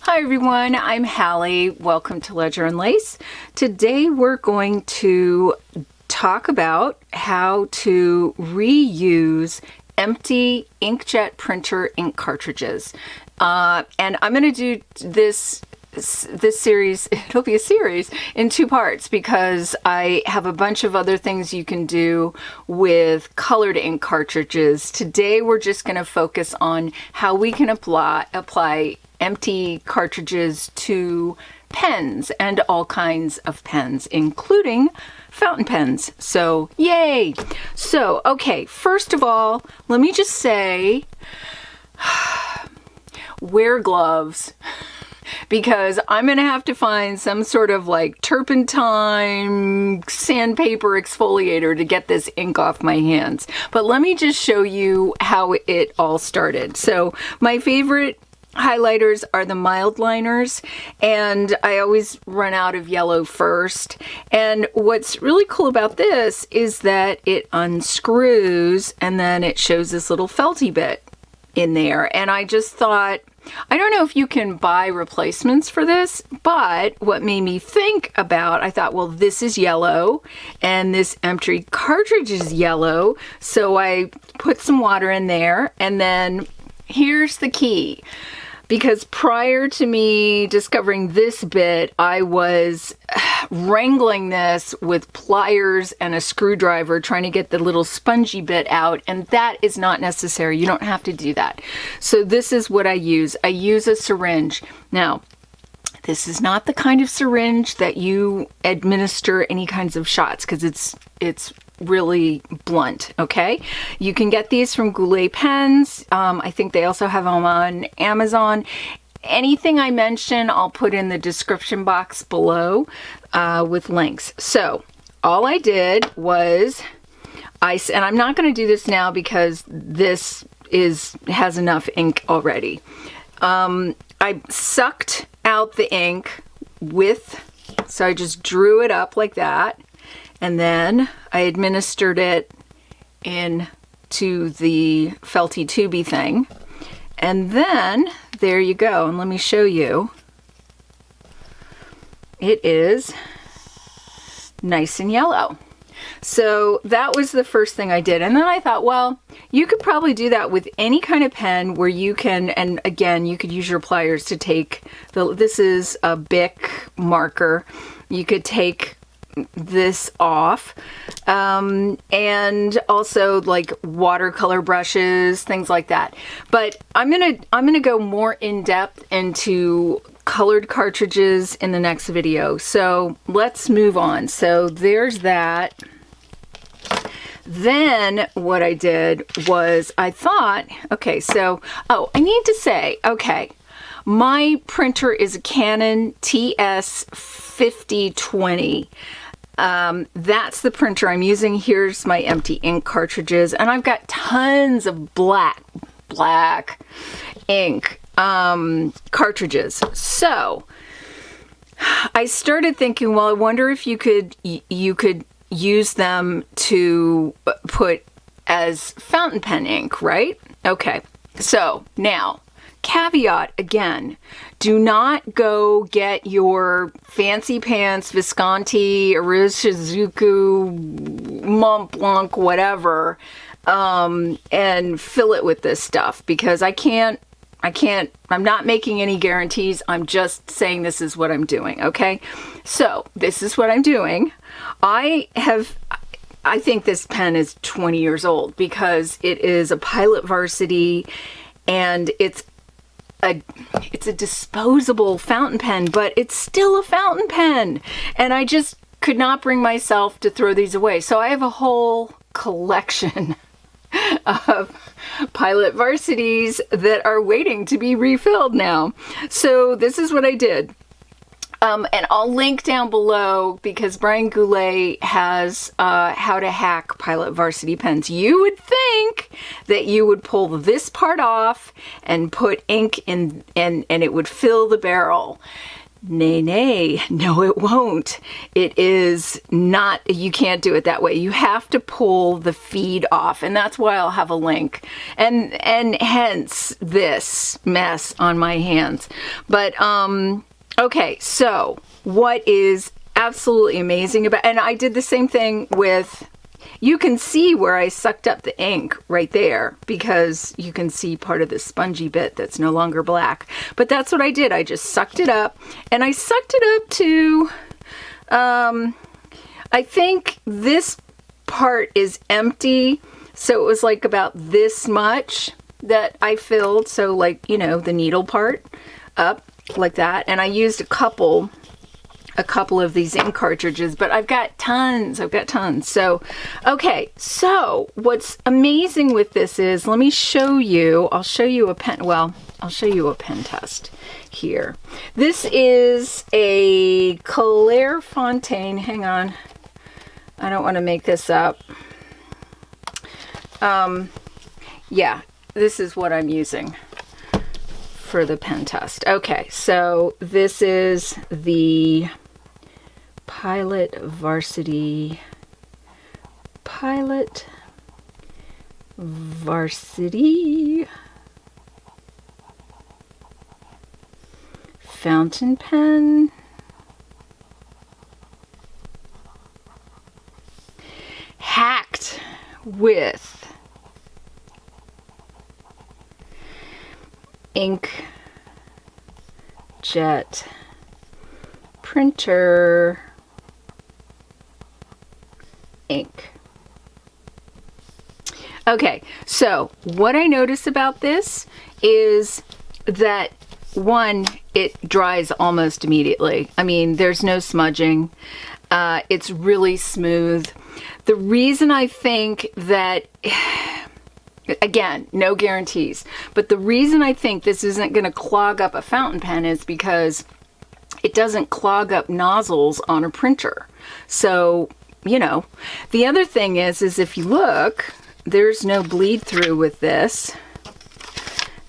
Hi everyone, I'm Hallie. Welcome to Ledger and Lace. Today we're going to talk about how to reuse empty inkjet printer ink cartridges. And I'm going to do this series, it'll be a series in two parts because I have a bunch of other things you can do with colored ink cartridges. Today we're just going to focus on how we can apply empty cartridges to pens and all kinds of pens, including fountain pens. So yay! So, okay, first of all, let me just say, wear gloves, because I'm going to have to find some sort of like turpentine sandpaper exfoliator to get this ink off my hands. But let me just show you how it all started. So my favorite highlighters are the mild liners, and I always run out of yellow first. And what's really cool about this is that it unscrews and then it shows this little felty bit in there. And I just thought, I don't know if you can buy replacements for this, but what made me think about, I thought, well, this is yellow and this empty cartridge is yellow. So I put some water in there, and then here's the key. Because prior to me discovering this bit, I was wrangling this with pliers and a screwdriver, trying to get the little spongy bit out, and that is not necessary. You don't have to do that. So this is what I use. I use a syringe. Now, this is not the kind of syringe that you administer any kinds of shots, because it's really blunt, okay? You can get these from Goulet pens. I think they also have them on Amazon. Anything I mention, I'll put in the description box below with links. So all I did was, and I'm not going to do this now because this has enough ink already. I sucked out the ink so I just drew it up like that. And then I administered it into the felty tubey thing. And then there you go. And let me show you. It is nice and yellow. So that was the first thing I did. And then I thought, well, you could probably do that with any kind of pen where you can, and again, you could use your pliers to take this is a Bic marker. You could take this off, and also like watercolor brushes, things like that. But I'm gonna go more in depth into colored cartridges in the next video. So let's move on. So there's that. Then what I did was I thought, okay, so I need to say, okay, my printer is a Canon TS 5020. That's the printer I'm using. Here's my empty ink cartridges, and I've got tons of black ink cartridges. So I started thinking, well, I wonder if you could use them to put as fountain pen ink, right? Okay, so now, caveat again, do not go get your fancy pants Visconti, Shizuku, Mont Blanc, whatever, and fill it with this stuff, because I'm not making any guarantees. I'm just saying this is what I'm doing, okay? So this is what I'm doing. I think this pen is 20 years old because it is a Pilot Varsity, and it's a disposable fountain pen, but it's still a fountain pen. And I just could not bring myself to throw these away. So I have a whole collection of Pilot Varsities that are waiting to be refilled now. So this is what I did. And I'll link down below, because Brian Goulet has how to hack Pilot Varsity pens. You would think that you would pull this part off and put ink in, and it would fill the barrel. Nay, nay, no, it won't. It is not, you can't do it that way. You have to pull the feed off, and that's why I'll have a link. And hence this mess on my hands. But, okay, so what is absolutely amazing about, and I did the same thing with, you can see where I sucked up the ink right there because you can see part of the spongy bit that's no longer black. But that's what I did. I just sucked it up, and I sucked it up to, I think this part is empty. So it was like about this much that I filled. So like, you know, the needle part up like that. And I used a couple of these ink cartridges, but I've got tons. So, okay, so what's amazing with this is, let me show you, I'll show you a pen test here. This is a Clairefontaine, hang on, I don't want to make this up. Yeah, this is what I'm using for the pen test. Okay, so this is the Pilot Varsity fountain pen. Hacked with inkjet printer ink. Okay, so what I notice about this is that, one, it dries almost immediately. I mean, there's no smudging. It's really smooth. The reason I think that, again, no guarantees, but the reason I think this isn't going to clog up a fountain pen is because it doesn't clog up nozzles on a printer. So, you know, the other thing is if you look, there's no bleed through with this.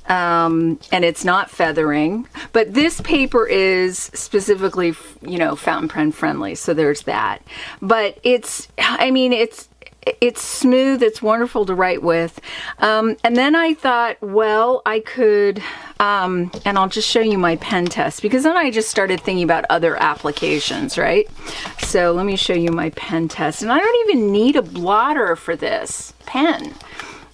And it's not feathering, but this paper is specifically, you know, fountain pen friendly. So there's that, but it's, I mean, it's smooth. It's wonderful to write with. And then I thought, well, I could, and I'll just show you my pen test, because then I just started thinking about other applications, right? So let me show you my pen test. And I don't even need a blotter for this pen.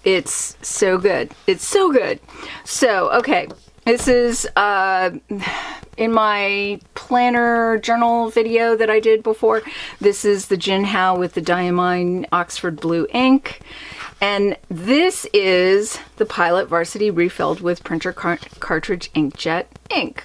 It's so good. It's so good. So, okay. This is in my planner journal video that I did before. This is the Jinhao with the Diamine Oxford Blue ink. And this is the Pilot Varsity refilled with printer cartridge inkjet ink.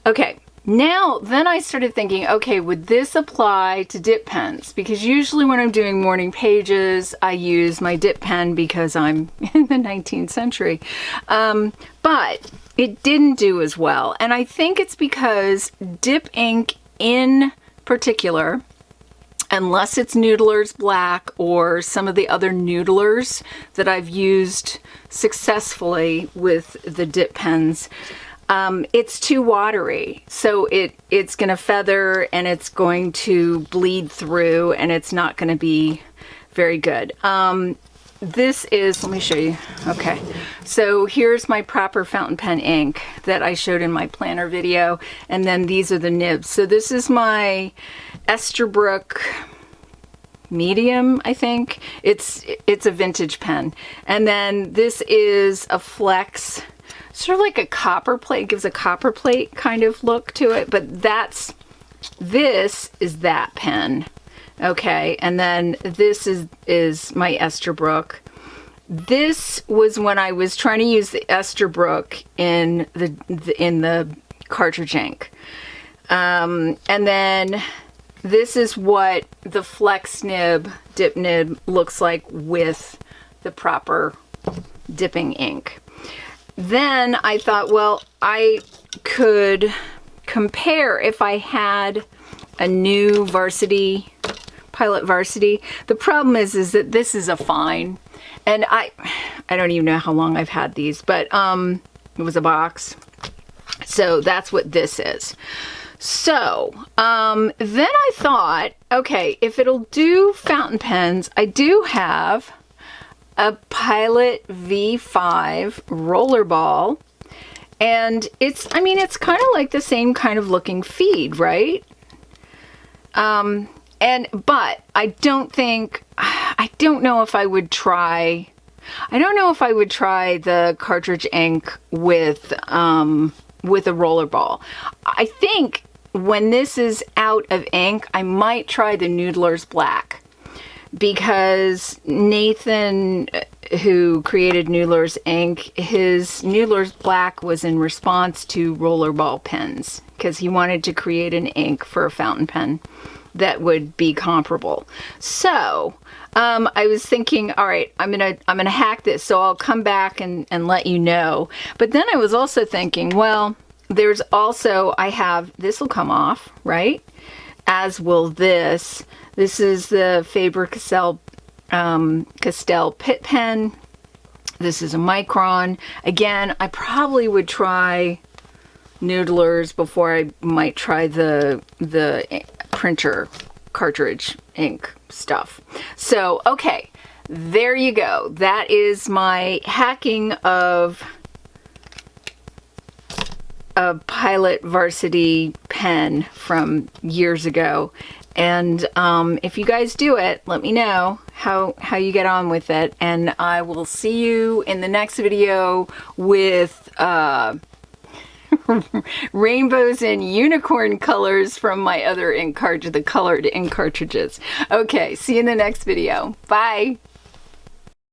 Okay. Now, then I started thinking, okay, would this apply to dip pens? Because usually when I'm doing morning pages, I use my dip pen because I'm in the 19th century. But it didn't do as well. And I think it's because dip ink in particular, unless it's Noodler's Black or some of the other Noodlers that I've used successfully with the dip pens, it's too watery. So it's going to feather and it's going to bleed through and it's not going to be very good. This is, let me show you. Okay. So here's my proper fountain pen ink that I showed in my planner video. And then these are the nibs. So this is my Esterbrook medium, I think. It's a vintage pen. And then this is a Flex, sort of like a copper plate. It gives a copper plate kind of look to it, but this is that pen. Okay, and then this is my Esterbrook. This was when I was trying to use the Esterbrook in the cartridge ink. And then this is what the Flex nib, dip nib, looks like with the proper dipping ink. Then I thought, well, I could compare if I had a new Varsity, Pilot Varsity. The problem is that this is a fine, and I don't even know how long I've had these, but it was a box. So that's what this is. So, then I thought, okay, if it'll do fountain pens, I do have a Pilot V5 rollerball, and it's kind of like the same kind of looking feed, right? But I don't know if I would try the cartridge ink with a rollerball. I think when this is out of ink, I might try the Noodler's Black, because Nathan, who created Noodler's ink, his Noodler's Black was in response to rollerball pens, because he wanted to create an ink for a fountain pen that would be comparable. So I was thinking, all right, I'm gonna hack this, so I'll come back and let you know. But then I was also thinking, well, there's also, this will come off, right? As will this. This is the Faber-Castell Pitt pen. This is a Micron. Again, I probably would try Noodler's before I might try the printer cartridge ink stuff. So, okay, there you go. That is my hacking of a Pilot Varsity pen from years ago. And if you guys do it, let me know how you get on with it. And I will see you in the next video with rainbows and unicorn colors from my other ink cartridge, the colored ink cartridges. Okay, see you in the next video. Bye.